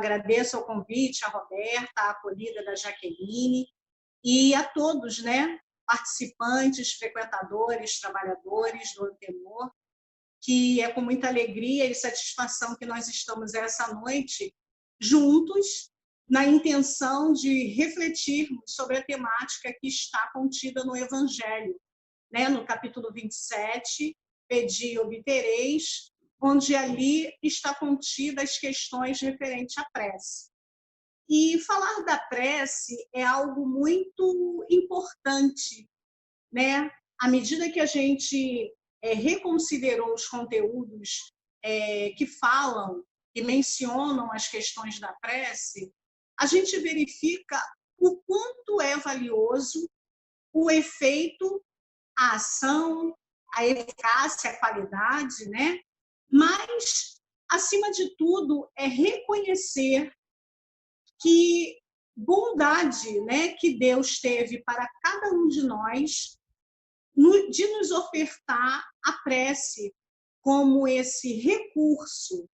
agradeço o convite, a Roberta, a acolhida da Jaqueline, e a todos, né, participantes, frequentadores, trabalhadores do Antenor, que é com muita alegria e satisfação que nós estamos essa noite juntos, na intenção de refletirmos sobre a temática que está contida no Evangelho, né, no capítulo 27, Pedi e obtereis, onde ali está contida as questões referentes à prece. E falar da prece é algo muito importante, né? À medida que a gente reconsiderou os conteúdos que falam e mencionam as questões da prece, a gente verifica o quanto é valioso o efeito, a ação, a eficácia, a qualidade, né? Mas, acima de tudo, é reconhecer que bondade, né, que Deus teve para cada um de nós, de nos ofertar a prece como esse recurso,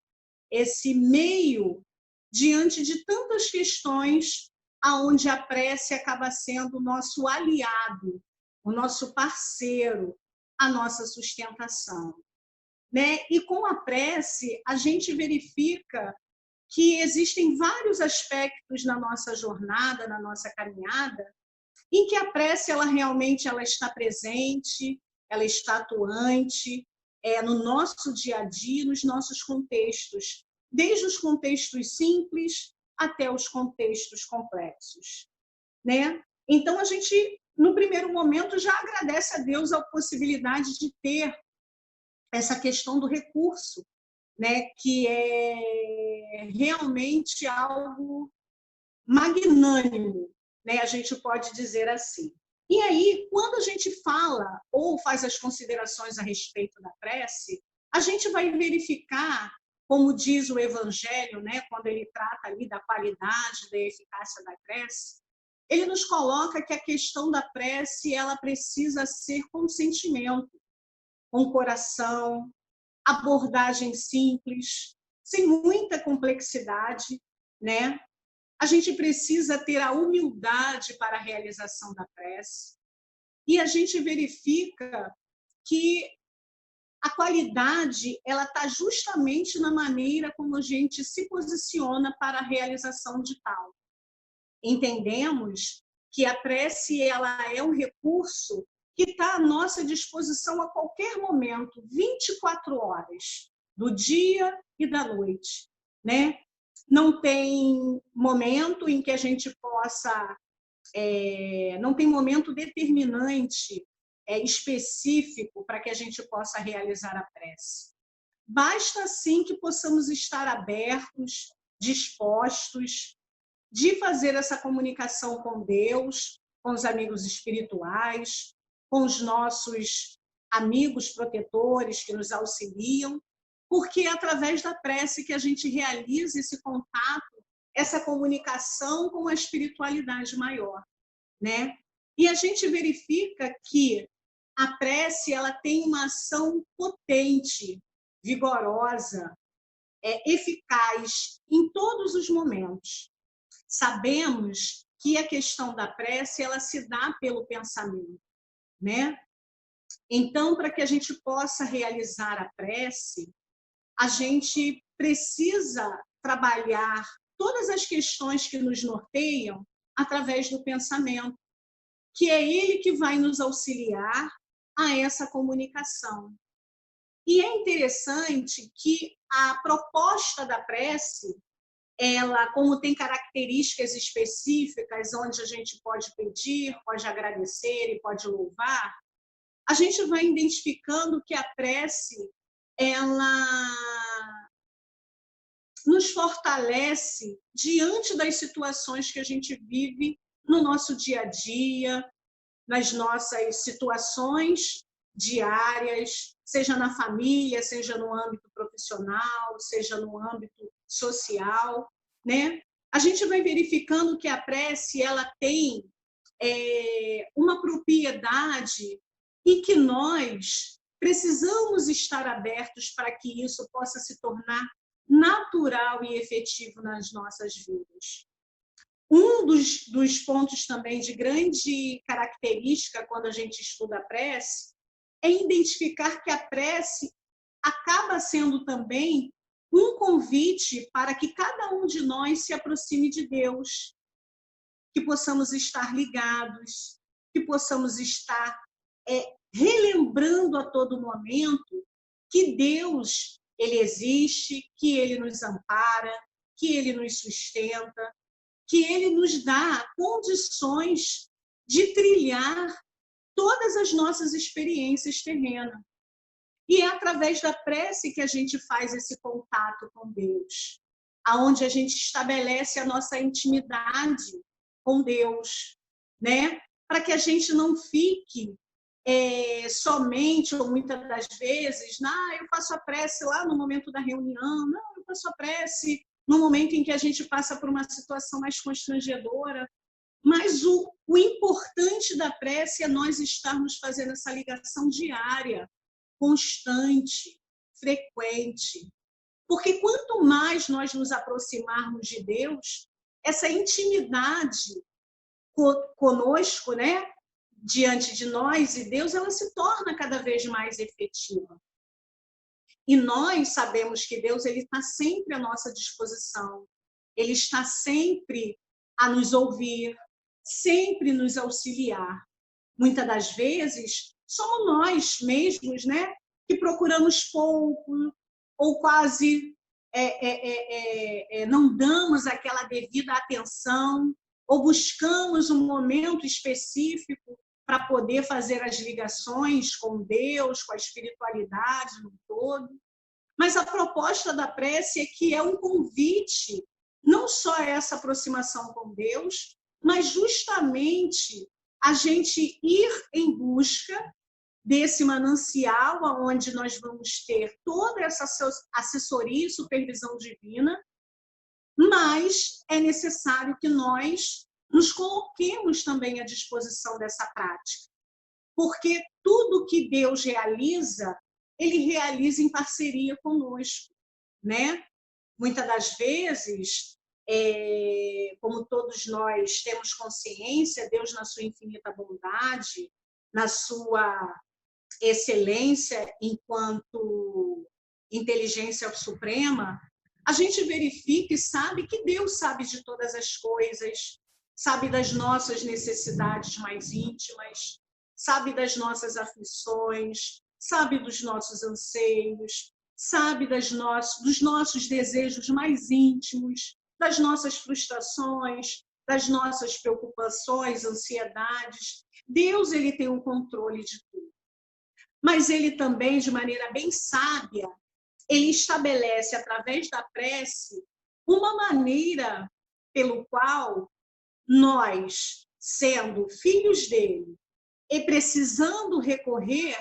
esse meio diante de tantas questões aonde a prece acaba sendo o nosso aliado, o nosso parceiro, a nossa sustentação, né? E com a prece a gente verifica que existem vários aspectos na nossa jornada, na nossa caminhada, em que a prece ela realmente ela está presente, ela está atuante no nosso dia a dia, nos nossos contextos, desde os contextos simples até os contextos complexos, né? Então a gente, no primeiro momento, já agradece a Deus a possibilidade de ter essa questão do recurso, né? Que é realmente algo magnânimo, né? A gente pode dizer assim. E aí, quando a gente fala ou faz as considerações a respeito da prece, a gente vai verificar, como diz o Evangelho, né, quando ele trata ali da qualidade, da eficácia da prece, ele nos coloca que a questão da prece ela precisa ser com sentimento, com coração, abordagem simples, sem muita complexidade, né? A gente precisa ter a humildade para a realização da prece. E a gente verifica que a qualidade ela está justamente na maneira como a gente se posiciona para a realização de tal. Entendemos que a prece ela é um recurso que está à nossa disposição a qualquer momento, 24 horas, do dia e da noite, né? Não tem momento em que a gente possa, não tem momento determinante, específico para que a gente possa realizar a prece. Basta sim que possamos estar abertos, dispostos, de fazer essa comunicação com Deus, com os amigos espirituais, com os nossos amigos protetores que nos auxiliam, porque é através da prece que a gente realiza esse contato, essa comunicação com a espiritualidade maior, né? E a gente verifica que a prece ela tem uma ação potente, vigorosa, eficaz em todos os momentos. Sabemos que a questão da prece ela se dá pelo pensamento, né? Então, para que a gente possa realizar a prece, a gente precisa trabalhar todas as questões que nos norteiam através do pensamento, que é ele que vai nos auxiliar a essa comunicação. E é interessante que a proposta da prece, ela, como tem características específicas, onde a gente pode pedir, pode agradecer e pode louvar, a gente vai identificando que a prece, ela nos fortalece diante das situações que a gente vive no nosso dia a dia, nas nossas situações diárias, seja na família, seja no âmbito profissional, seja no âmbito social, né? A gente vai verificando que a prece ela tem uma propriedade e que nós precisamos estar abertos para que isso possa se tornar natural e efetivo nas nossas vidas. Um dos pontos também de grande característica quando a gente estuda a prece é identificar que a prece acaba sendo também um convite para que cada um de nós se aproxime de Deus, que possamos estar ligados, que possamos estar relembrando a todo momento que Deus, ele existe, que ele nos ampara, que ele nos sustenta, que ele nos dá condições de trilhar todas as nossas experiências terrenas. E é através da prece que a gente faz esse contato com Deus, aonde a gente estabelece a nossa intimidade com Deus, né? Para que a gente não fique somente, ou muitas das vezes, eu faço a prece lá no momento da reunião, não, eu faço a prece no momento em que a gente passa por uma situação mais constrangedora. Mas o importante da prece é nós estarmos fazendo essa ligação diária, constante, frequente. Porque quanto mais nós nos aproximarmos de Deus, essa intimidade conosco, né, diante de nós e Deus, ela se torna cada vez mais efetiva. E nós sabemos que Deus ele está sempre à nossa disposição. Ele está sempre a nos ouvir, sempre nos auxiliar. Muitas das vezes, somos nós mesmos, né, que procuramos pouco ou quase não damos aquela devida atenção ou buscamos um momento específico para poder fazer as ligações com Deus, com a espiritualidade no todo. Mas a proposta da prece é que é um convite, não só a essa aproximação com Deus, mas justamente a gente ir em busca desse manancial onde nós vamos ter toda essa assessoria e supervisão divina, mas é necessário que nós nos coloquemos também à disposição dessa prática, porque tudo que Deus realiza, ele realiza em parceria conosco, né? Muitas das vezes, como todos nós temos consciência, Deus na sua infinita bondade, na sua excelência enquanto inteligência suprema, a gente verifica e sabe que Deus sabe de todas as coisas, sabe das nossas necessidades mais íntimas, sabe das nossas aflições, sabe dos nossos anseios, sabe dos nossos desejos mais íntimos, das nossas frustrações, das nossas preocupações, ansiedades. Deus ele tem o controle de tudo. Mas ele também, de maneira bem sábia, ele estabelece, através da prece, uma maneira pelo qual nós, sendo filhos dele e precisando recorrer,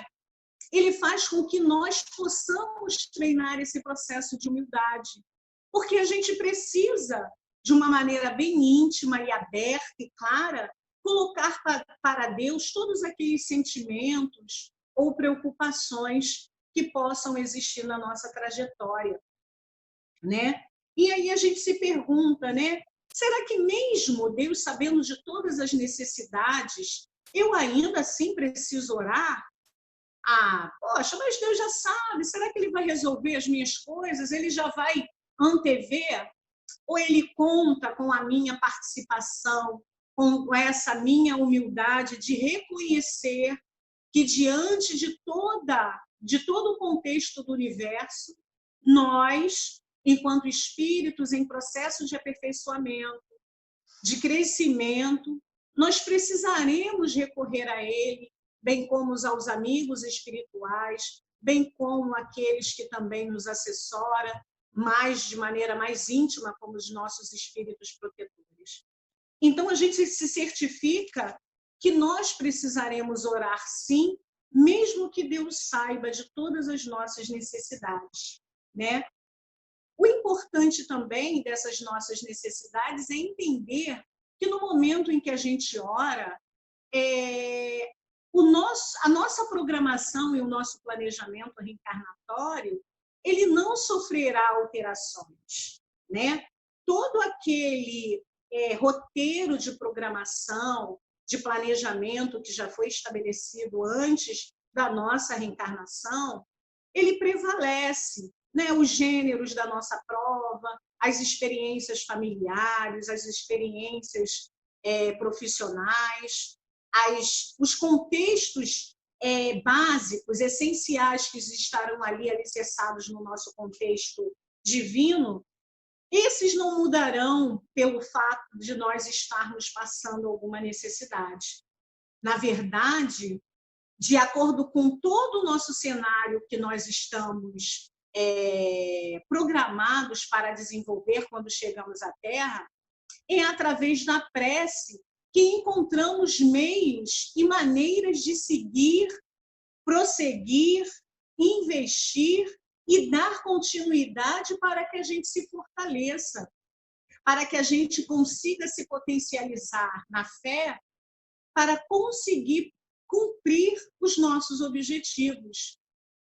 ele faz com que nós possamos treinar esse processo de humildade. Porque a gente precisa, de uma maneira bem íntima e aberta e clara, colocar para Deus todos aqueles sentimentos ou preocupações que possam existir na nossa trajetória, né? E aí a gente se pergunta, né? Será que mesmo Deus sabendo de todas as necessidades, eu ainda assim preciso orar? Poxa, mas Deus já sabe, será que ele vai resolver as minhas coisas? Ele já vai antever? Ou ele conta com a minha participação, com essa minha humildade de reconhecer que diante de todo o contexto do universo, nós, enquanto espíritos em processo de aperfeiçoamento, de crescimento, nós precisaremos recorrer a ele, bem como aos amigos espirituais, bem como aqueles que também nos assessoram, de maneira mais íntima, como os nossos espíritos protetores. Então, a gente se certifica que nós precisaremos orar sim, mesmo que Deus saiba de todas as nossas necessidades, né? O importante também dessas nossas necessidades é entender que no momento em que a gente ora, a nossa programação e o nosso planejamento reencarnatório, ele não sofrerá alterações, né? Todo aquele roteiro de programação, de planejamento que já foi estabelecido antes da nossa reencarnação, ele prevalece, né? Os gêneros da nossa prova, as experiências familiares, as experiências profissionais, os contextos básicos, essenciais, que estarão ali alicerçados no nosso contexto divino, esses não mudarão pelo fato de nós estarmos passando alguma necessidade. Na verdade, de acordo com todo o nosso cenário que nós estamos programados para desenvolver quando chegamos à Terra, é através da prece que encontramos meios e maneiras de seguir, prosseguir, investir e dar continuidade para que a gente se fortaleça, para que a gente consiga se potencializar na fé, para conseguir cumprir os nossos objetivos.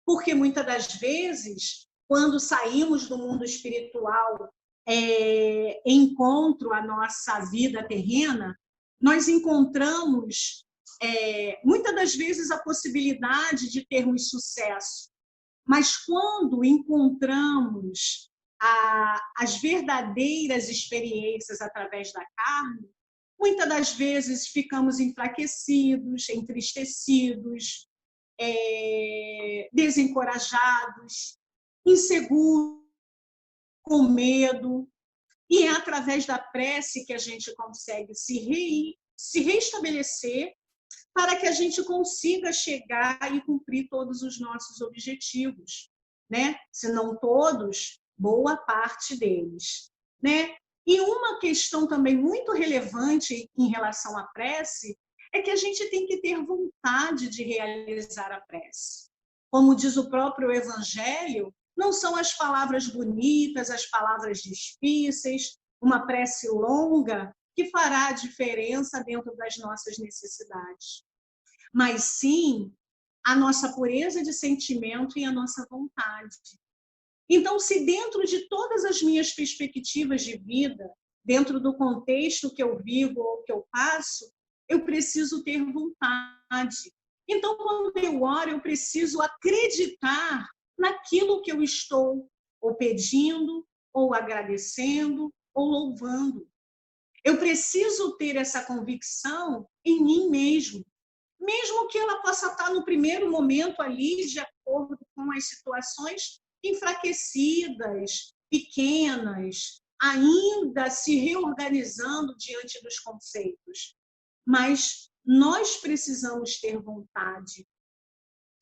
Porque muitas das vezes, quando saímos do mundo espiritual em encontro à nossa vida terrena, nós encontramos, muitas das vezes, a possibilidade de termos sucesso. Mas quando encontramos as verdadeiras experiências através da carne, muitas das vezes ficamos enfraquecidos, entristecidos, desencorajados, inseguros, com medo. E é através da prece que a gente consegue se reestabelecer para que a gente consiga chegar e cumprir todos os nossos objetivos, né? Se não todos, boa parte deles, né? E uma questão também muito relevante em relação à prece é que a gente tem que ter vontade de realizar a prece. Como diz o próprio Evangelho, não são as palavras bonitas, as palavras difíceis, uma prece longa que fará a diferença dentro das nossas necessidades, mas sim a nossa pureza de sentimento e a nossa vontade. Então, se dentro de todas as minhas perspectivas de vida, dentro do contexto que eu vivo ou que eu passo, eu preciso ter vontade. Então, quando eu oro, eu preciso acreditar naquilo que eu estou ou pedindo, ou agradecendo, ou louvando. Eu preciso ter essa convicção em mim mesmo que ela possa estar no primeiro momento ali, de acordo com as situações, enfraquecidas, pequenas, ainda se reorganizando diante dos conceitos. Mas nós precisamos ter vontade,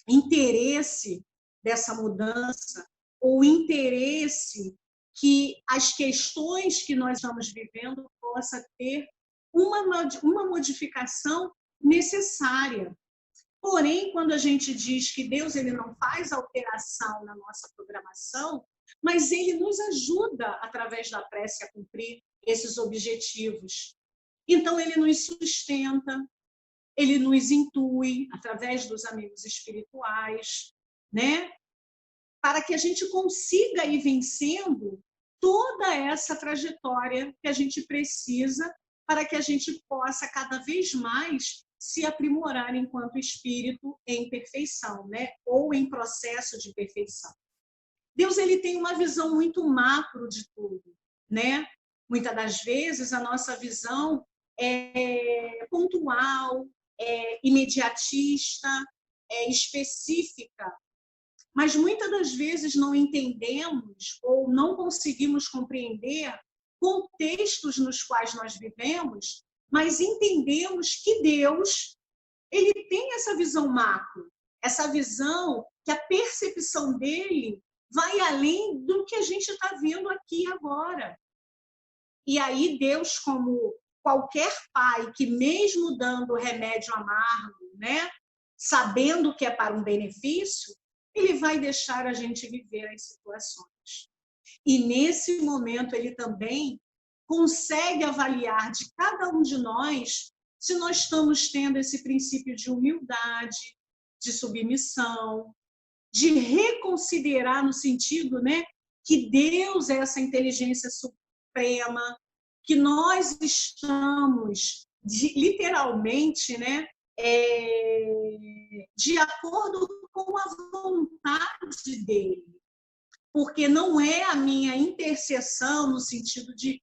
interesse dessa mudança, ou interesse que as questões que nós estamos vivendo possa ter uma modificação necessária. Porém, quando a gente diz que Deus ele não faz alteração na nossa programação, mas ele nos ajuda, através da prece, a cumprir esses objetivos. Então, ele nos sustenta, ele nos intui, através dos amigos espirituais, né? Para que a gente consiga ir vencendo toda essa trajetória que a gente precisa para que a gente possa cada vez mais se aprimorar enquanto espírito em perfeição, né? Ou em processo de perfeição. Deus ele tem uma visão muito macro de tudo, né? Muitas das vezes a nossa visão é pontual, é imediatista, é específica, mas muitas das vezes não entendemos ou não conseguimos compreender contextos nos quais nós vivemos, mas entendemos que Deus ele tem essa visão macro, essa visão que a percepção dele vai além do que a gente está vendo aqui agora. E aí Deus, como qualquer pai que mesmo dando remédio amargo, né, sabendo que é para um benefício, ele vai deixar a gente viver as situações. E nesse momento ele também consegue avaliar de cada um de nós se nós estamos tendo esse princípio de humildade, de submissão, de reconsiderar no sentido, né, que Deus é essa inteligência suprema, que nós estamos literalmente, né, de acordo com a vontade dele, porque não é a minha intercessão no sentido de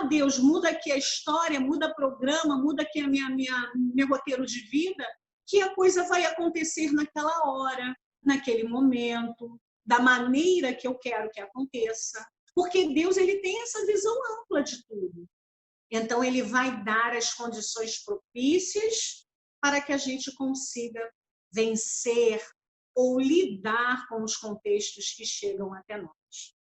Deus, muda aqui a história, muda o programa, muda aqui meu roteiro de vida, que a coisa vai acontecer naquela hora, naquele momento, da maneira que eu quero que aconteça. Porque Deus ele tem essa visão ampla de tudo. Então, ele vai dar as condições propícias para que a gente consiga vencer ou lidar com os contextos que chegam até nós.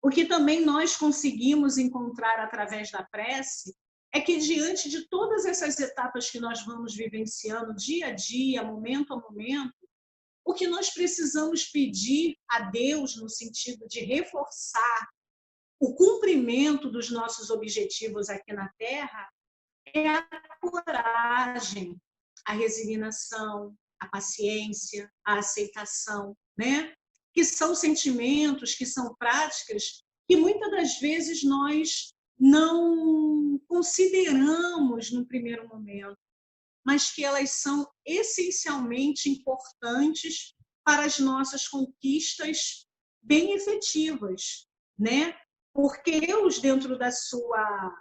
O que também nós conseguimos encontrar através da prece é que, diante de todas essas etapas que nós vamos vivenciando dia a dia, momento a momento, o que nós precisamos pedir a Deus no sentido de reforçar o cumprimento dos nossos objetivos aqui na Terra é a coragem, a resignação, a paciência, a aceitação, né? Que são sentimentos, que são práticas que muitas das vezes nós não consideramos no primeiro momento, mas que elas são essencialmente importantes para as nossas conquistas bem efetivas, né? Porque Deus, dentro da sua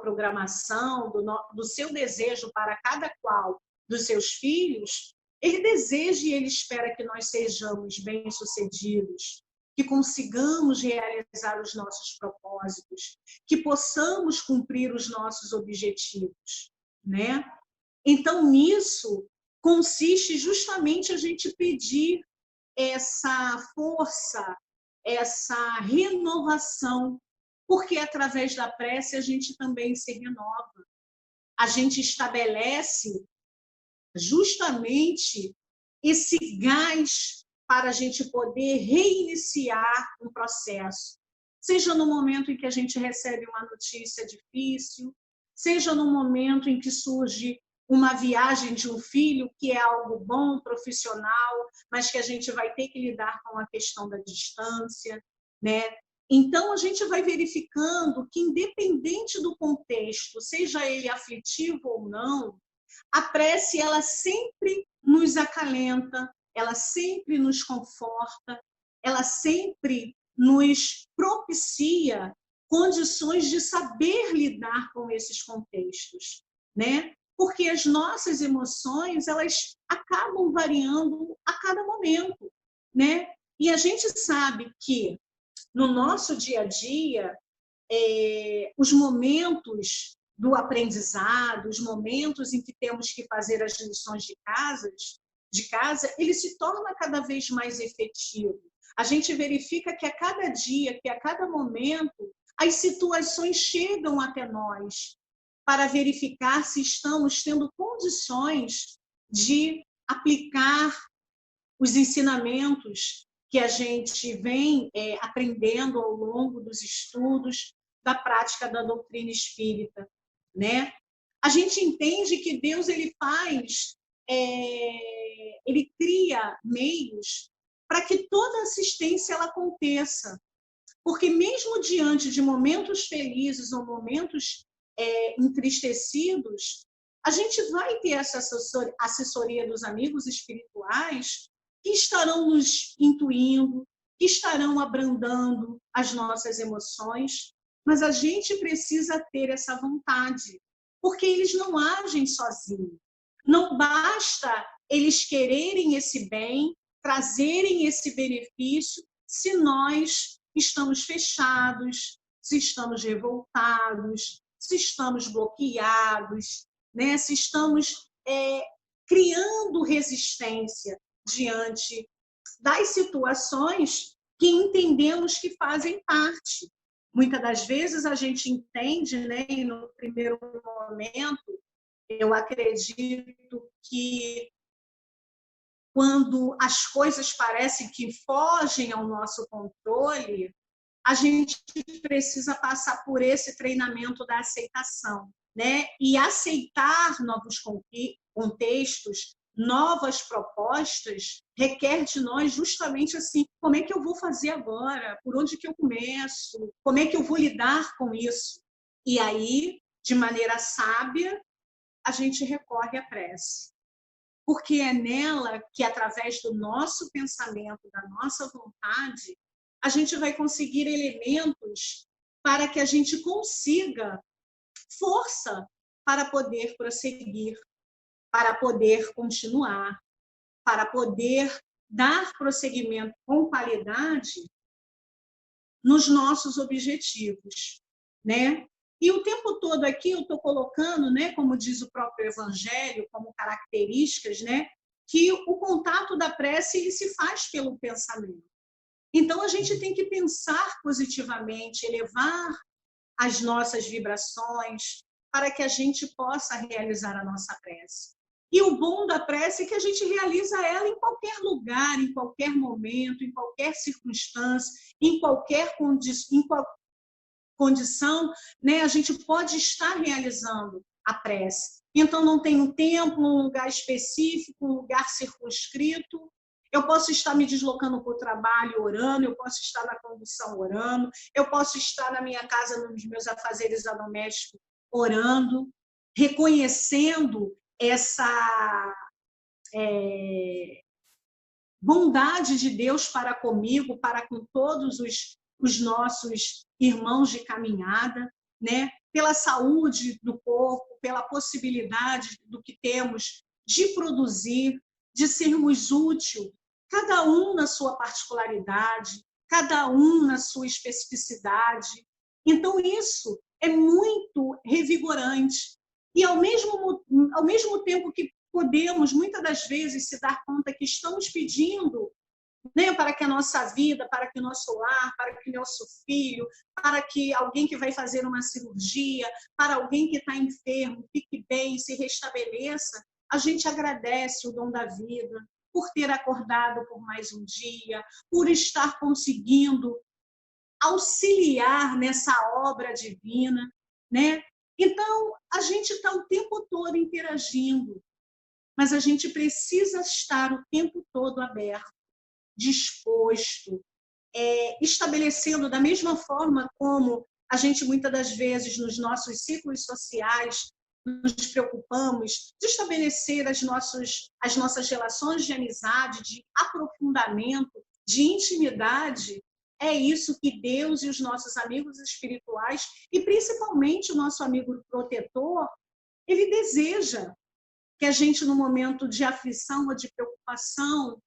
programação, do seu desejo para cada qual dos seus filhos, ele deseja e ele espera que nós sejamos bem-sucedidos, que consigamos realizar os nossos propósitos, que possamos cumprir os nossos objetivos, né? Então, nisso consiste justamente a gente pedir essa força, essa renovação, porque através da prece a gente também se renova. A gente estabelece justamente esse gás para a gente poder reiniciar um processo, seja no momento em que a gente recebe uma notícia difícil, seja no momento em que surge uma viagem de um filho, que é algo bom, profissional, mas que a gente vai ter que lidar com a questão da distância, né? Então, a gente vai verificando que, independente do contexto, seja ele aflitivo ou não, a prece, ela sempre nos acalenta, ela sempre nos conforta, ela sempre nos propicia condições de saber lidar com esses contextos, né? Porque as nossas emoções, elas acabam variando a cada momento, né? E a gente sabe que no nosso dia a dia, os momentos do aprendizado, os momentos em que temos que fazer as lições de casa, ele se torna cada vez mais efetivo. A gente verifica que a cada dia, que a cada momento, as situações chegam até nós para verificar se estamos tendo condições de aplicar os ensinamentos que a gente vem aprendendo ao longo dos estudos da prática da doutrina espírita, né? A gente entende que Deus ele faz, ele cria meios para que toda assistência ela aconteça, porque mesmo diante de momentos felizes ou momentos entristecidos, a gente vai ter essa assessoria dos amigos espirituais que estarão nos intuindo, que estarão abrandando as nossas emoções, mas a gente precisa ter essa vontade, porque eles não agem sozinhos. Não basta eles quererem esse bem, trazerem esse benefício, se nós estamos fechados, se estamos revoltados, se estamos bloqueados, né? Se estamos criando resistência diante das situações que entendemos que fazem parte. Muitas das vezes a gente entende, né, e no primeiro momento, eu acredito que quando as coisas parecem que fogem ao nosso controle, a gente precisa passar por esse treinamento da aceitação, né? E aceitar novos contextos novas propostas, requer de nós justamente assim, como é que eu vou fazer agora? Por onde que eu começo? Como é que eu vou lidar com isso? E aí, de maneira sábia, a gente recorre à prece. Porque é nela que, através do nosso pensamento, da nossa vontade, a gente vai conseguir elementos para que a gente consiga força para poder prosseguir, para poder continuar, para poder dar prosseguimento com qualidade nos nossos objetivos, né? E o tempo todo aqui eu estou colocando, né, como diz o próprio Evangelho, como características, né, que o contato da prece ele se faz pelo pensamento. Então a gente tem que pensar positivamente, elevar as nossas vibrações para que a gente possa realizar a nossa prece. E o bom da prece é que a gente realiza ela em qualquer lugar, em qualquer momento, em qualquer circunstância, em qualquer condição, né? A gente pode estar realizando a prece. Então, não tem um tempo, um lugar específico, um lugar circunscrito. Eu posso estar me deslocando para o trabalho orando, eu posso estar na condução orando, eu posso estar na minha casa, nos meus afazeres domésticos, orando, reconhecendo essa bondade de Deus para comigo, para com todos os nossos irmãos de caminhada, né? Pela saúde do corpo, pela possibilidade do que temos de produzir, de sermos úteis, cada um na sua particularidade, cada um na sua especificidade. Então, isso é muito revigorante. E, ao mesmo tempo que podemos, muitas das vezes, se dar conta que estamos pedindo, né, para que a nossa vida, para que o nosso lar, para que o nosso filho, para que alguém que vai fazer uma cirurgia, para alguém que está enfermo, fique bem, se restabeleça, a gente agradece o dom da vida, por ter acordado por mais um dia, por estar conseguindo auxiliar nessa obra divina, né? Então, a gente está o tempo todo interagindo, mas a gente precisa estar o tempo todo aberto, disposto, estabelecendo da mesma forma como a gente muitas das vezes nos nossos ciclos sociais nos preocupamos de estabelecer as nossas relações de amizade, de aprofundamento, de intimidade. É isso que Deus e os nossos amigos espirituais, e principalmente o nosso amigo protetor, ele deseja que a gente, no momento de aflição ou de preocupação,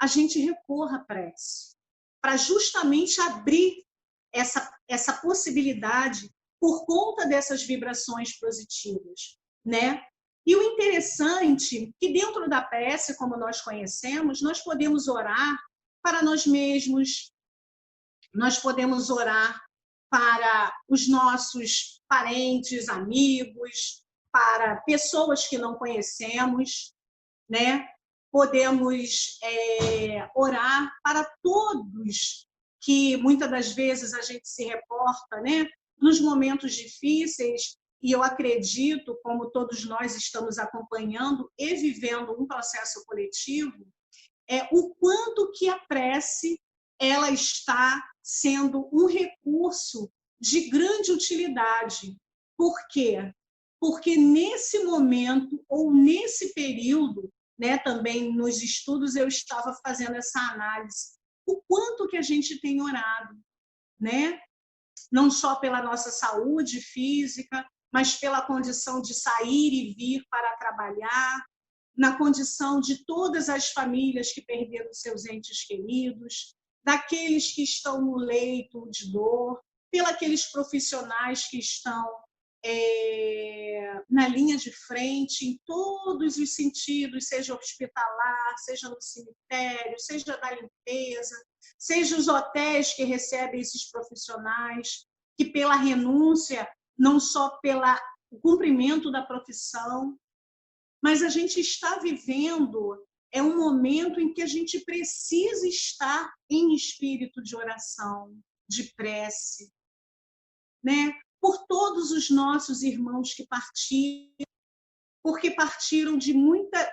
a gente recorra à prece, para justamente abrir essa possibilidade por conta dessas vibrações positivas, né? E o interessante é que dentro da prece, como nós conhecemos, nós podemos orar para nós mesmos, nós podemos orar para os nossos parentes, amigos, para pessoas que não conhecemos, né? Podemos orar para todos que muitas das vezes a gente se reporta, né? Nos momentos difíceis, e eu acredito, como todos nós estamos acompanhando e vivendo um processo coletivo, o quanto que a prece ela está sendo um recurso de grande utilidade. Por quê? Porque nesse momento ou nesse período, né, também nos estudos eu estava fazendo essa análise, o quanto que a gente tem orado, né? Não só pela nossa saúde física, mas pela condição de sair e vir para trabalhar, na condição de todas as famílias que perderam seus entes queridos, daqueles que estão no leito de dor, pelos profissionais que estão na linha de frente, em todos os sentidos, seja hospitalar, seja no cemitério, seja da limpeza, seja os hotéis que recebem esses profissionais, que pela renúncia, não só pelo cumprimento da profissão, mas a gente está vivendo um momento em que a gente precisa estar em espírito de oração, de prece, né? Por todos os nossos irmãos que partiram, porque partiram de muitas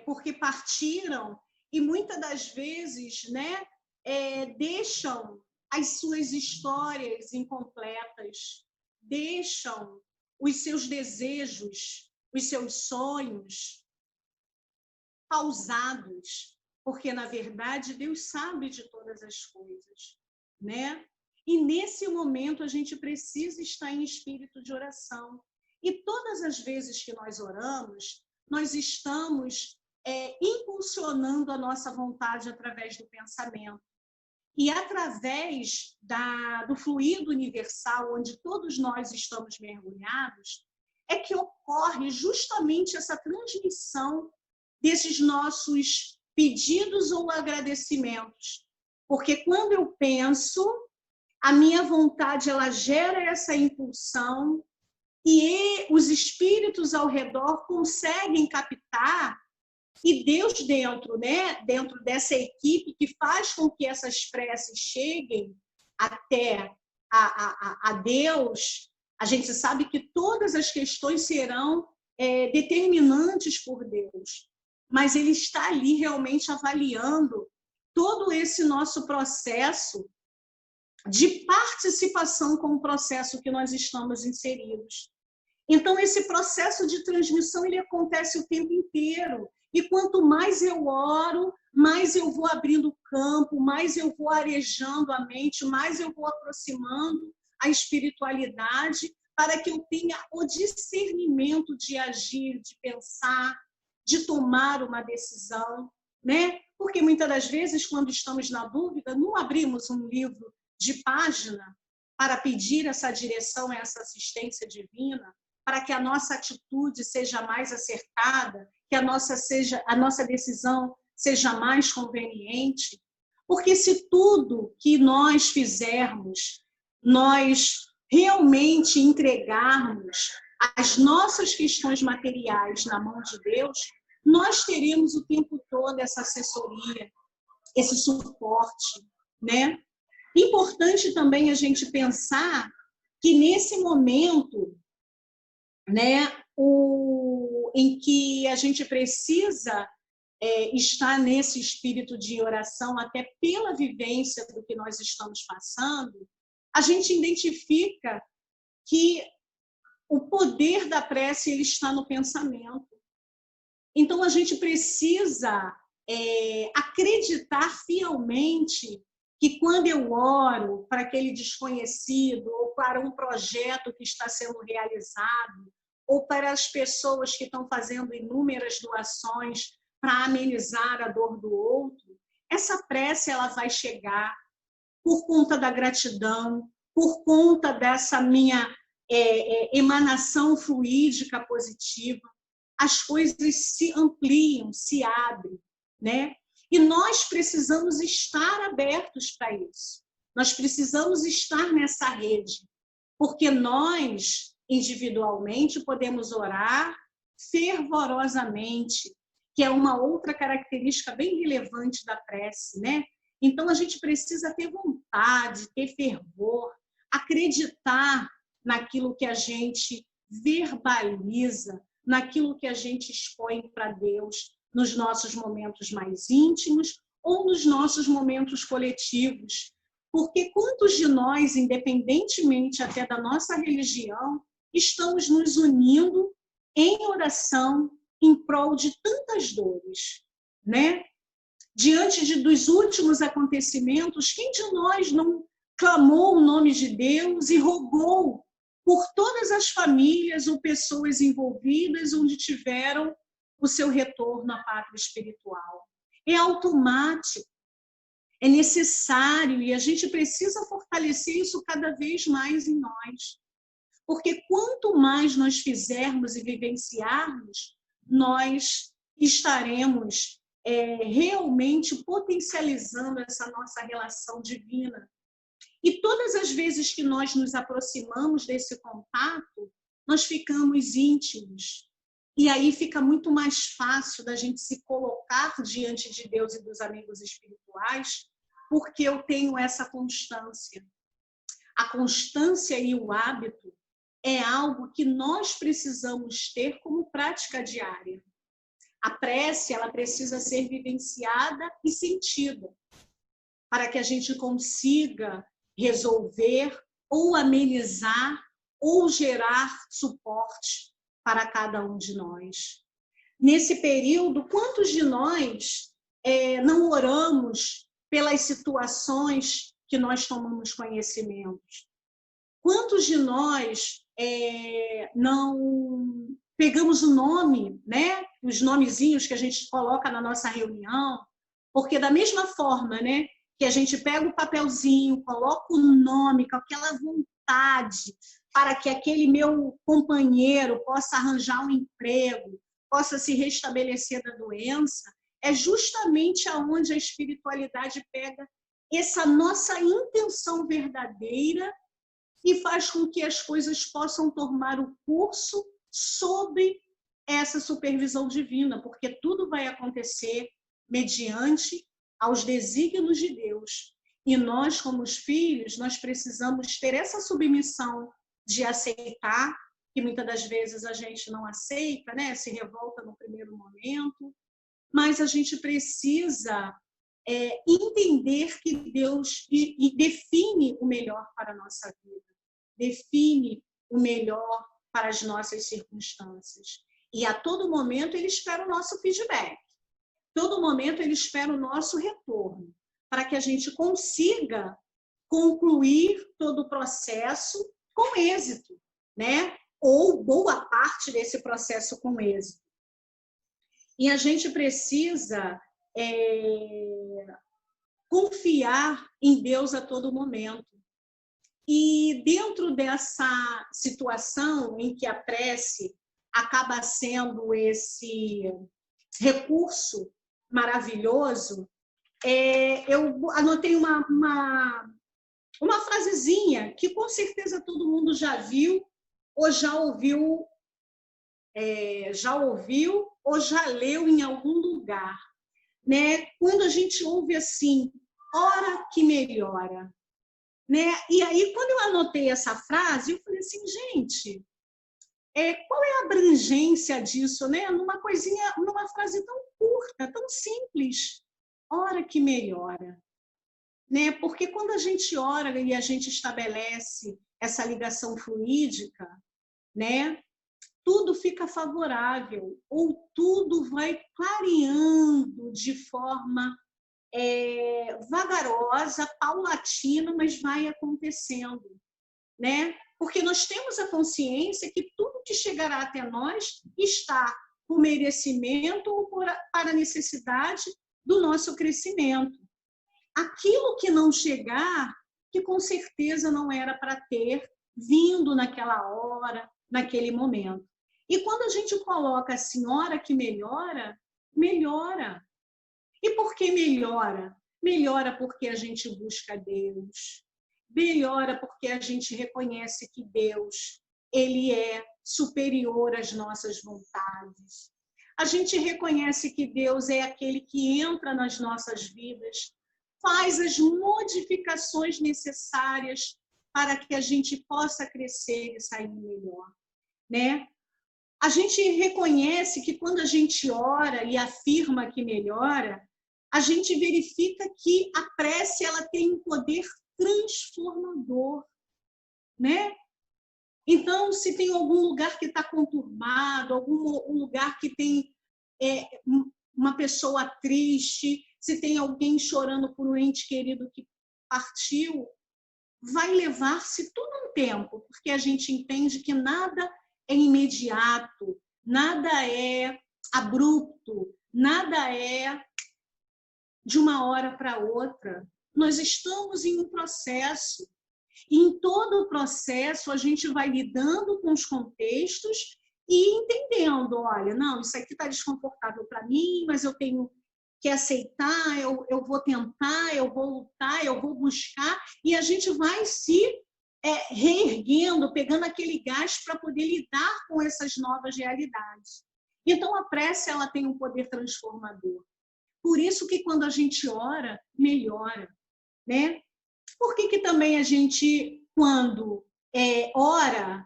porque partiram e muitas das vezes, né, deixam as suas histórias incompletas, deixam os seus desejos, os seus sonhos pausados, porque na verdade Deus sabe de todas as coisas, né? E nesse momento a gente precisa estar em espírito de oração. E todas as vezes que nós oramos, nós estamos impulsionando a nossa vontade através do pensamento. E através do fluido universal, onde todos nós estamos mergulhados, é que ocorre justamente essa transmissão desses nossos pedidos ou agradecimentos. Porque quando eu penso, a minha vontade ela gera essa impulsão e os espíritos ao redor conseguem captar, e Deus dentro, né, dentro dessa equipe que faz com que essas preces cheguem até a Deus, a gente sabe que todas as questões serão determinantes por Deus, mas Ele está ali realmente avaliando todo esse nosso processo de participação com o processo que nós estamos inseridos. Então, esse processo de transmissão ele acontece o tempo inteiro. E quanto mais eu oro, mais eu vou abrindo campo, mais eu vou arejando a mente, mais eu vou aproximando a espiritualidade para que eu tenha o discernimento de agir, de pensar, de tomar uma decisão, né? Porque muitas das vezes, quando estamos na dúvida, não abrimos um livro de página para pedir essa direção, essa assistência divina, para que a nossa atitude seja mais acertada, que a nossa decisão seja mais conveniente. Porque se tudo que nós fizermos, nós realmente entregarmos as nossas questões materiais na mão de Deus, nós teremos o tempo todo essa assessoria, esse suporte, né? Importante também a gente pensar que nesse momento, né, em que a gente precisa estar nesse espírito de oração, até pela vivência do que nós estamos passando, a gente identifica que o poder da prece ele está no pensamento. Então, a gente precisa acreditar fielmente que quando eu oro para aquele desconhecido, ou para um projeto que está sendo realizado, ou para as pessoas que estão fazendo inúmeras doações para amenizar a dor do outro, essa prece ela vai chegar por conta da gratidão, por conta dessa minha emanação fluídica positiva. As coisas se ampliam, se abrem, né? E nós precisamos estar abertos para isso. Nós precisamos estar nessa rede, porque nós, individualmente, podemos orar fervorosamente, que é uma outra característica bem relevante da prece, né? Então, a gente precisa ter vontade, ter fervor, acreditar naquilo que a gente verbaliza, naquilo que a gente expõe para Deus nos nossos momentos mais íntimos ou nos nossos momentos coletivos. Porque quantos de nós, independentemente até da nossa religião, estamos nos unindo em oração em prol de tantas dores, né? Diante dos últimos acontecimentos, quem de nós não clamou o nome de Deus e rogou por todas as famílias ou pessoas envolvidas onde tiveram o seu retorno à pátria espiritual? É automático, é necessário e a gente precisa fortalecer isso cada vez mais em nós. Porque quanto mais nós fizermos e vivenciarmos, nós estaremos realmente potencializando essa nossa relação divina. E todas as vezes que nós nos aproximamos desse contato, nós ficamos íntimos. E aí fica muito mais fácil da gente se colocar diante de Deus e dos amigos espirituais, porque eu tenho essa constância. A constância e o hábito é algo que nós precisamos ter como prática diária. A prece, ela precisa ser vivenciada e sentida, para que a gente consiga resolver ou amenizar ou gerar suporte para cada um de nós. Nesse período, quantos de nós não oramos pelas situações que nós tomamos conhecimento? Quantos de nós não pegamos o nome, né? Os nomezinhos que a gente coloca na nossa reunião, porque da mesma forma, né, que a gente pega o papelzinho, coloca o nome com aquela vontade para que aquele meu companheiro possa arranjar um emprego, possa se restabelecer da doença, é justamente aonde a espiritualidade pega essa nossa intenção verdadeira e faz com que as coisas possam tomar o curso sob essa supervisão divina, porque tudo vai acontecer mediante aos desígnios de Deus. E nós, como os filhos, nós precisamos ter essa submissão de aceitar, que muitas das vezes a gente não aceita, né? Se revolta no primeiro momento, mas a gente precisa entender que Deus define o melhor para a nossa vida, define o melhor para as nossas circunstâncias. E a todo momento ele espera o nosso feedback, todo momento ele espera o nosso retorno, para que a gente consiga concluir todo o processo com êxito, né? Ou boa parte desse processo com êxito. E a gente precisa confiar em Deus a todo momento. E dentro dessa situação em que a prece acaba sendo esse recurso maravilhoso, eu anotei uma frasezinha que com certeza todo mundo já viu ou já ouviu ou já leu em algum lugar, né? Quando a gente ouve assim, ora que melhora, né? E aí, quando eu anotei essa frase, eu falei assim, gente, qual é a abrangência disso, né? Numa coisinha, numa frase tão curta, tão simples, ora que melhora, né? Porque quando a gente ora e a gente estabelece essa ligação fluídica, né? Tudo fica favorável, ou tudo vai clareando de forma vagarosa, paulatina, mas vai acontecendo, né? Porque nós temos a consciência que tudo que chegará até nós está por merecimento ou para a necessidade do nosso crescimento. Aquilo que não chegar, que com certeza não era para ter vindo naquela hora, naquele momento. E quando a gente coloca assim, hora que melhora, melhora. E por que melhora? Melhora porque a gente busca Deus. Melhora porque a gente reconhece que Deus, ele é superior às nossas vontades. A gente reconhece que Deus é aquele que entra nas nossas vidas, faz as modificações necessárias para que a gente possa crescer e sair melhor, né? A gente reconhece que quando a gente ora e afirma que melhora, a gente verifica que a prece ela tem um poder transformador, né? Então, se tem algum lugar que está conturbado, algum lugar que tem uma pessoa triste, se tem alguém chorando por um ente querido que partiu, vai levar-se tudo um tempo, porque a gente entende que nada é imediato, nada é abrupto, nada é de uma hora para outra. Nós estamos em um processo, e em todo o processo a gente vai lidando com os contextos e entendendo, olha, não, isso aqui está desconfortável para mim, mas eu tenho que aceitar, eu vou tentar, eu vou lutar, eu vou buscar, e a gente vai se reerguendo, pegando aquele gás para poder lidar com essas novas realidades. Então, a prece ela tem um poder transformador. Por isso que quando a gente ora, melhora, né? Por que também a gente, quando ora,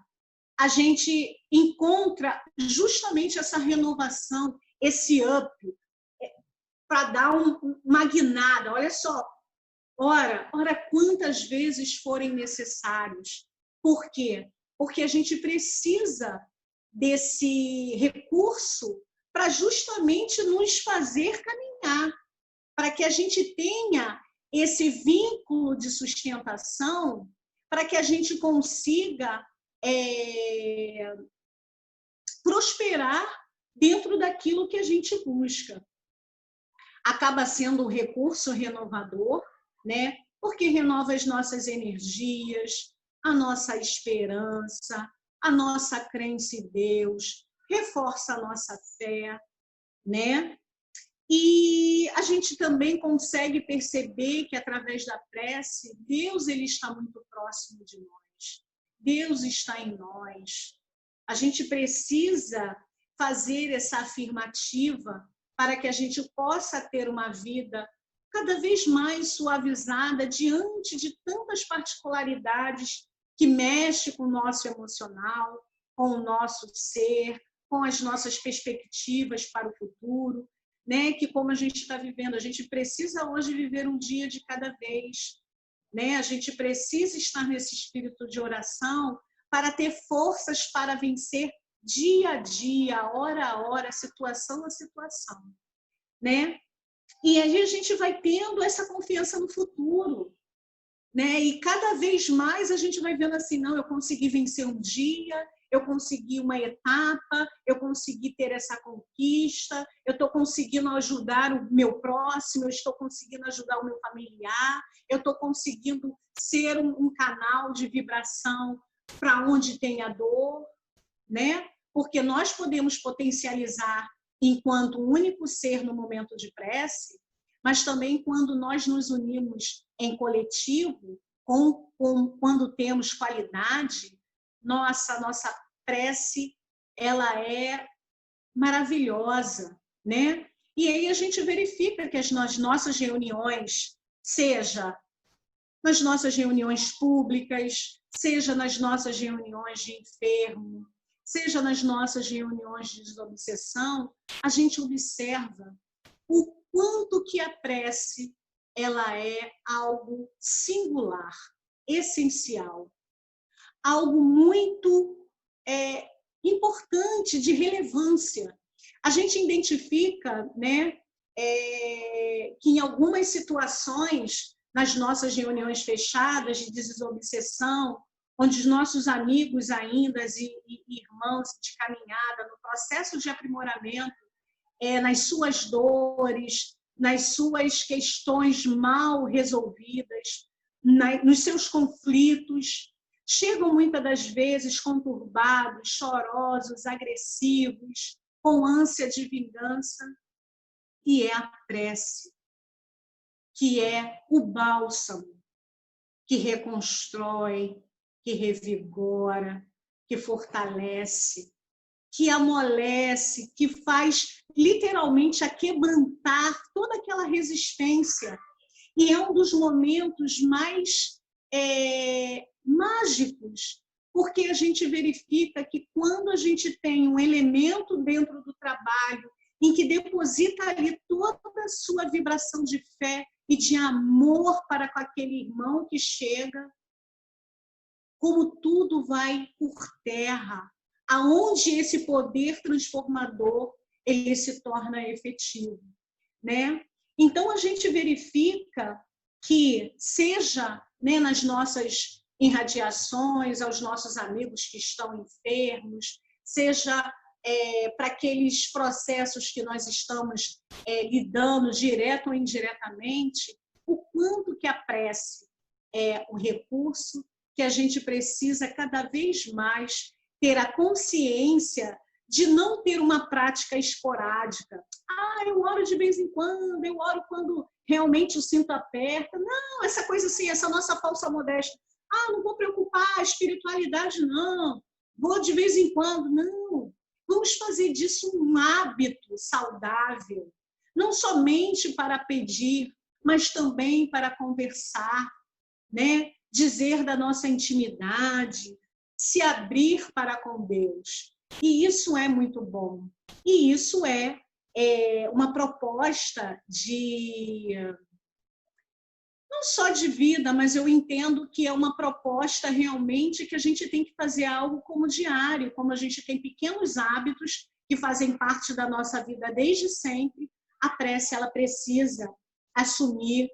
a gente encontra justamente essa renovação, esse up, para dar uma guinada. Olha só, ora quantas vezes forem necessários. Por quê? Porque a gente precisa desse recurso para justamente nos fazer caminhar, para que a gente tenha esse vínculo de sustentação, para que a gente consiga prosperar dentro daquilo que a gente busca. Acaba sendo um recurso renovador, né? Porque renova as nossas energias, a nossa esperança, a nossa crença em Deus, reforça a nossa fé, né? E a gente também consegue perceber que, através da prece, Deus ele está muito próximo de nós. Deus está em nós. A gente precisa fazer essa afirmativa para que a gente possa ter uma vida cada vez mais suavizada diante de tantas particularidades que mexem com o nosso emocional, com o nosso ser, com as nossas perspectivas para o futuro, né? Que como a gente está vivendo, a gente precisa hoje viver um dia de cada vez, né? A gente precisa estar nesse espírito de oração para ter forças para vencer dia a dia, hora a hora, situação a situação, né? E aí a gente vai tendo essa confiança no futuro, né? E cada vez mais a gente vai vendo assim, não, eu consegui vencer um dia, eu consegui uma etapa, eu consegui ter essa conquista, eu estou conseguindo ajudar o meu próximo, eu estou conseguindo ajudar o meu familiar, eu estou conseguindo ser um canal de vibração para onde tem a dor, né? Porque nós podemos potencializar enquanto um único ser no momento de prece, mas também quando nós nos unimos em coletivo, quando temos qualidade, nossa prece ela é maravilhosa, né? E aí a gente verifica que nas nossas reuniões, seja nas nossas reuniões públicas, seja nas nossas reuniões de enfermo, seja nas nossas reuniões de desobsessão, a gente observa o quanto que a prece ela é algo singular, essencial, algo muito importante, de relevância. A gente identifica, né, que em algumas situações, nas nossas reuniões fechadas de desobsessão, onde os nossos amigos ainda e irmãos de caminhada, no processo de aprimoramento, nas suas dores, nas suas questões mal resolvidas, nos seus conflitos, chegam muitas das vezes conturbados, chorosos, agressivos, com ânsia de vingança, e é a prece, que é o bálsamo, que reconstrói, que revigora, que fortalece, que amolece, que faz literalmente aquebrantar toda aquela resistência. E é um dos momentos mais mágicos, porque a gente verifica que quando a gente tem um elemento dentro do trabalho em que deposita ali toda a sua vibração de fé e de amor para com aquele irmão que chega, como tudo vai por terra, aonde esse poder transformador ele se torna efetivo, né? Então a gente verifica que seja, né, nas nossas irradiações aos nossos amigos que estão enfermos, seja para aqueles processos que nós estamos lidando direto ou indiretamente, o quanto que a prece é um recurso que a gente precisa cada vez mais ter a consciência de não ter uma prática esporádica. Eu oro de vez em quando, eu oro quando realmente o cinto aperta. Não, essa coisa assim, essa nossa falsa modéstia. Não vou preocupar, a espiritualidade não. Vou de vez em quando. Não. Vamos fazer disso um hábito saudável, não somente para pedir, mas também para conversar, né? Dizer da nossa intimidade, se abrir para com Deus. E isso é muito bom. E isso é uma proposta de não só de vida, mas eu entendo que é uma proposta realmente que a gente tem que fazer algo como diário, como a gente tem pequenos hábitos que fazem parte da nossa vida desde sempre, a prece ela precisa assumir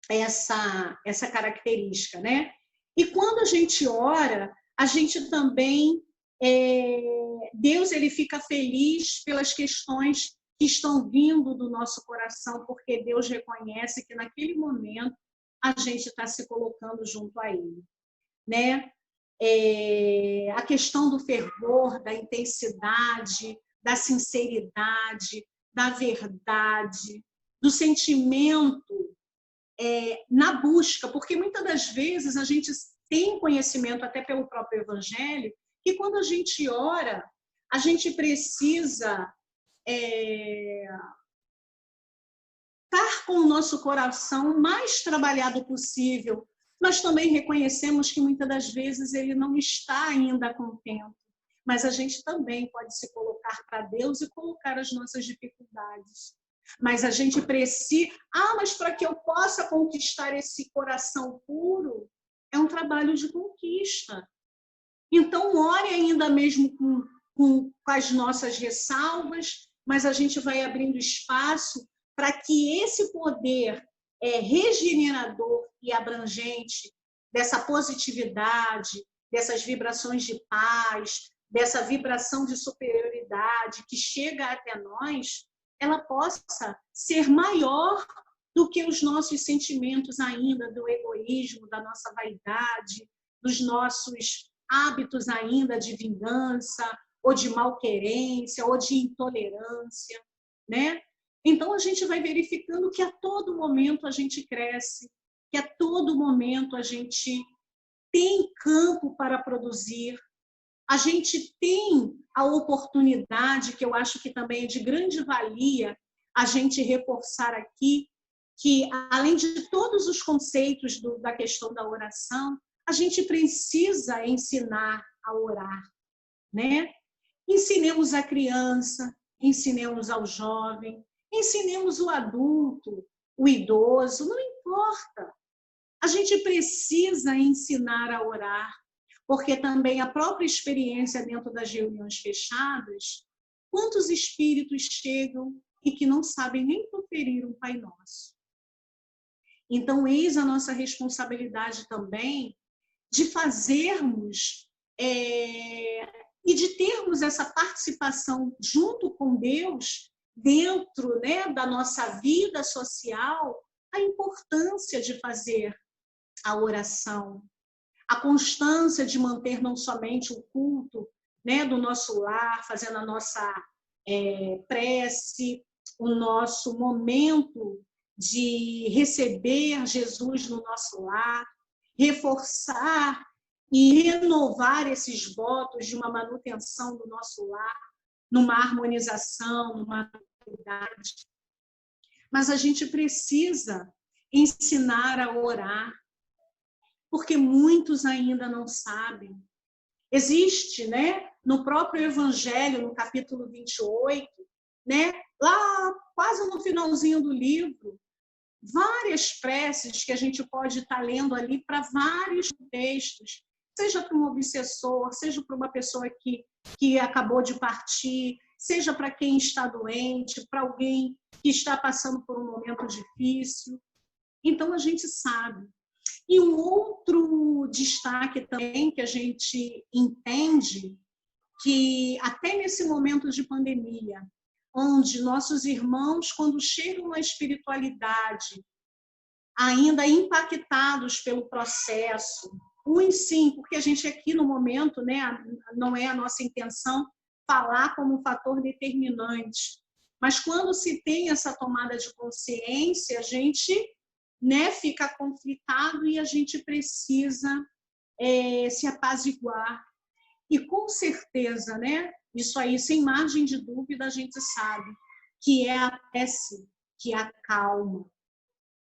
essa característica, né? E quando a gente ora, a gente também Deus ele fica feliz pelas questões que estão vindo do nosso coração, porque Deus reconhece que naquele momento a gente está se colocando junto a Ele, né? A questão do fervor, da intensidade, da sinceridade, da verdade, do sentimento na busca, porque muitas das vezes a gente tem conhecimento até pelo próprio Evangelho que quando a gente ora, a gente precisa estar com o nosso coração mais trabalhado possível. Nós também reconhecemos que muitas das vezes ele não está ainda contente, mas a gente também pode se colocar para Deus e colocar as nossas dificuldades. Mas a gente precisa... mas para que eu possa conquistar esse coração puro, é um trabalho de conquista. Então, ore ainda mesmo com as nossas ressalvas, mas a gente vai abrindo espaço para que esse poder regenerador e abrangente dessa positividade, dessas vibrações de paz, dessa vibração de superioridade que chega até nós, ela possa ser maior do que os nossos sentimentos ainda do egoísmo, da nossa vaidade, dos nossos hábitos ainda de vingança, ou de malquerência, ou de intolerância, né? Então, a gente vai verificando que a todo momento a gente cresce, que a todo momento a gente tem campo para produzir, a gente tem a oportunidade, que eu acho que também é de grande valia, a gente reforçar aqui, que além de todos os conceitos da questão da oração, a gente precisa ensinar a orar, né? Ensinemos a criança, ensinemos ao jovem, ensinemos o adulto, o idoso, não importa. A gente precisa ensinar a orar, porque também a própria experiência dentro das reuniões fechadas, quantos espíritos chegam e que não sabem nem proferir um Pai Nosso. Então, eis a nossa responsabilidade também de fazermos e de termos essa participação junto com Deus dentro, né, da nossa vida social, a importância de fazer a oração, a constância de manter não somente o culto, né, do nosso lar, fazendo a nossa prece, o nosso momento de receber Jesus no nosso lar, reforçar e renovar esses votos de uma manutenção do nosso lar, numa harmonização, numa unidade. Mas a gente precisa ensinar a orar, porque muitos ainda não sabem. Existe, né, no próprio Evangelho, no capítulo 28, né, lá quase no finalzinho do livro, várias preces que a gente pode estar lendo ali para vários textos, seja para um obsessor, seja para uma pessoa que acabou de partir, seja para quem está doente, para alguém que está passando por um momento difícil. Então, a gente sabe. E um outro destaque também que a gente entende que até nesse momento de pandemia, onde nossos irmãos, quando chegam à espiritualidade, ainda impactados pelo processo, sim, porque a gente aqui no momento, né, não é a nossa intenção falar como um fator determinante, mas quando se tem essa tomada de consciência, a gente, né, fica conflitado e a gente precisa se apaziguar, E com certeza, né? Isso aí, sem margem de dúvida, a gente sabe que é a prece que acalma,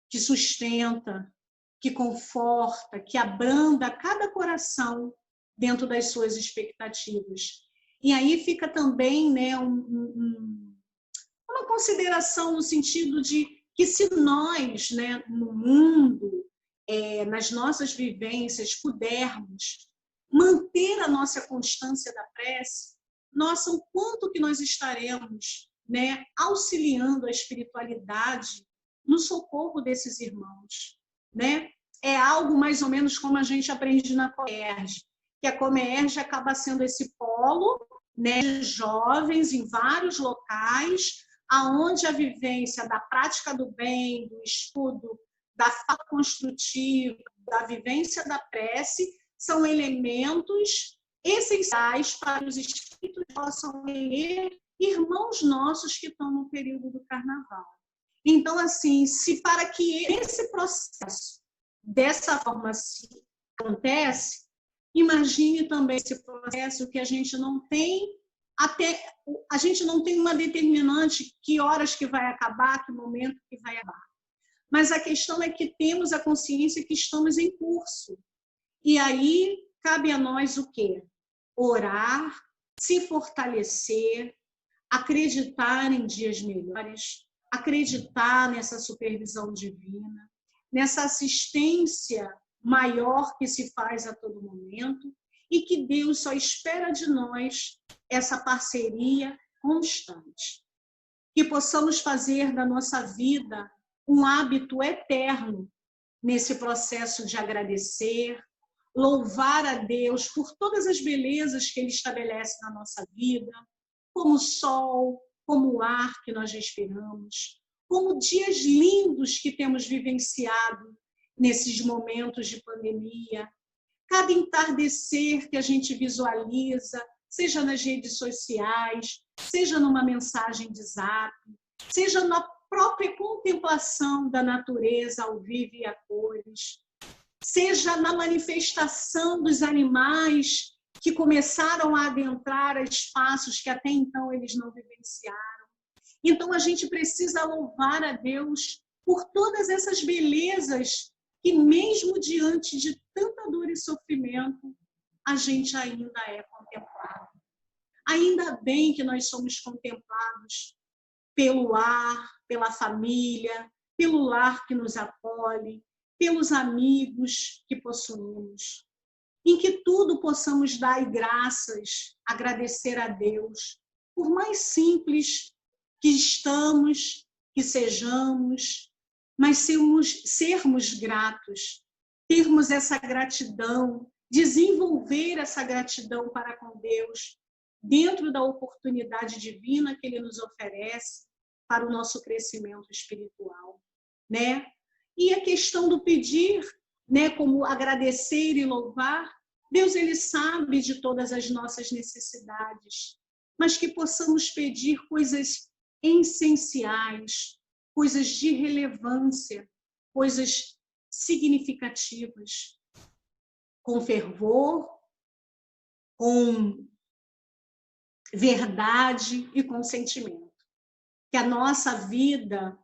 que sustenta, que conforta, que abranda cada coração dentro das suas expectativas. E aí fica também, né, uma consideração no sentido de que se nós, né, no mundo, nas nossas vivências, pudermos manter a nossa constância da prece, nossa, o quanto que nós estaremos, né, auxiliando a espiritualidade no socorro desses irmãos, né? É algo mais ou menos como a gente aprende na Comerge, que a Comerge acaba sendo esse polo, né, de jovens em vários locais, aonde a vivência da prática do bem, do estudo, da fala construtiva, da vivência da prece, são elementos essenciais para que os espíritos possam ler irmãos nossos que estão no período do carnaval. Então, assim, se para que esse processo dessa forma se acontece, imagine também esse processo que a gente não tem a gente não tem uma determinante que horas que vai acabar, que momento que vai acabar. Mas a questão é que temos a consciência que estamos em curso. E aí cabe a nós o quê? Orar, se fortalecer, acreditar em dias melhores, acreditar nessa supervisão divina, nessa assistência maior que se faz a todo momento e que Deus só espera de nós essa parceria constante. Que possamos fazer da nossa vida um hábito eterno nesse processo de agradecer, louvar a Deus por todas as belezas que Ele estabelece na nossa vida, como o sol, como o ar que nós respiramos, como dias lindos que temos vivenciado nesses momentos de pandemia, cada entardecer que a gente visualiza, seja nas redes sociais, seja numa mensagem de zap, seja na própria contemplação da natureza ao vivo e a cores, seja na manifestação dos animais que começaram a adentrar espaços que até então eles não vivenciaram. Então, a gente precisa louvar a Deus por todas essas belezas que, mesmo diante de tanta dor e sofrimento, a gente ainda é contemplado. Ainda bem que nós somos contemplados pelo ar, pela família, pelo lar que nos acolhe, pelos amigos que possuímos. Em que tudo possamos dar graças, agradecer a Deus, por mais simples que estamos, que sejamos, mas sermos gratos, termos essa gratidão, desenvolver essa gratidão para com Deus, dentro da oportunidade divina que Ele nos oferece para o nosso crescimento espiritual, né? E a questão do pedir, né, como agradecer e louvar, Deus ele sabe de todas as nossas necessidades, mas que possamos pedir coisas essenciais, coisas de relevância, coisas significativas, com fervor, com verdade e com sentimento. Que a nossa vida,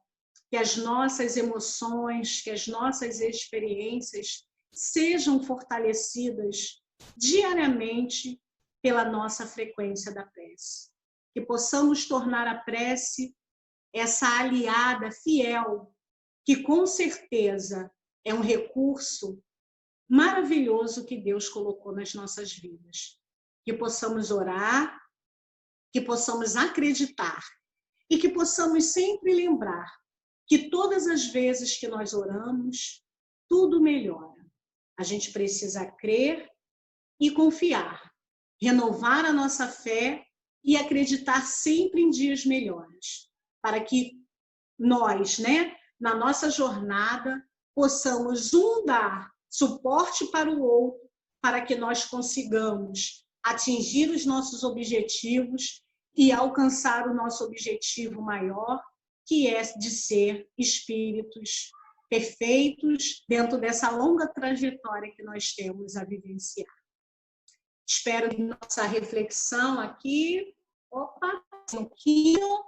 que as nossas emoções, que as nossas experiências sejam fortalecidas diariamente pela nossa frequência da prece. Que possamos tornar a prece essa aliada fiel, que com certeza é um recurso maravilhoso que Deus colocou nas nossas vidas. Que possamos orar, que possamos acreditar e que possamos sempre lembrar que todas as vezes que nós oramos, tudo melhora. A gente precisa crer e confiar, renovar a nossa fé e acreditar sempre em dias melhores, para que nós, né, na nossa jornada, possamos dar suporte para o outro, para que nós consigamos atingir os nossos objetivos e alcançar o nosso objetivo maior, que é de ser espíritos perfeitos dentro dessa longa trajetória que nós temos a vivenciar. Espero que nossa reflexão aqui... Opa, um pouquinho.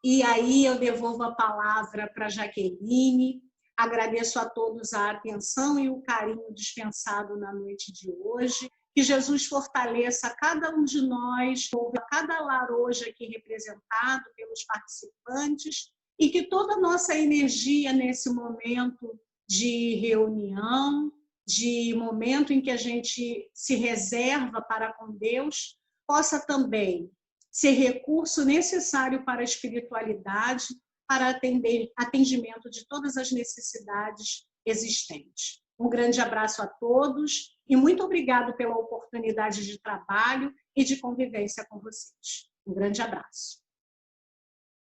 E aí eu devolvo a palavra para a Jaqueline. Agradeço a todos a atenção e o carinho dispensado na noite de hoje. Que Jesus fortaleça cada um de nós, a cada lar hoje aqui representado pelos participantes, e que toda a nossa energia nesse momento de reunião, de momento em que a gente se reserva para com Deus, possa também ser recurso necessário para a espiritualidade, para atendimento de todas as necessidades existentes. Um grande abraço a todos e muito obrigado pela oportunidade de trabalho e de convivência com vocês. Um grande abraço.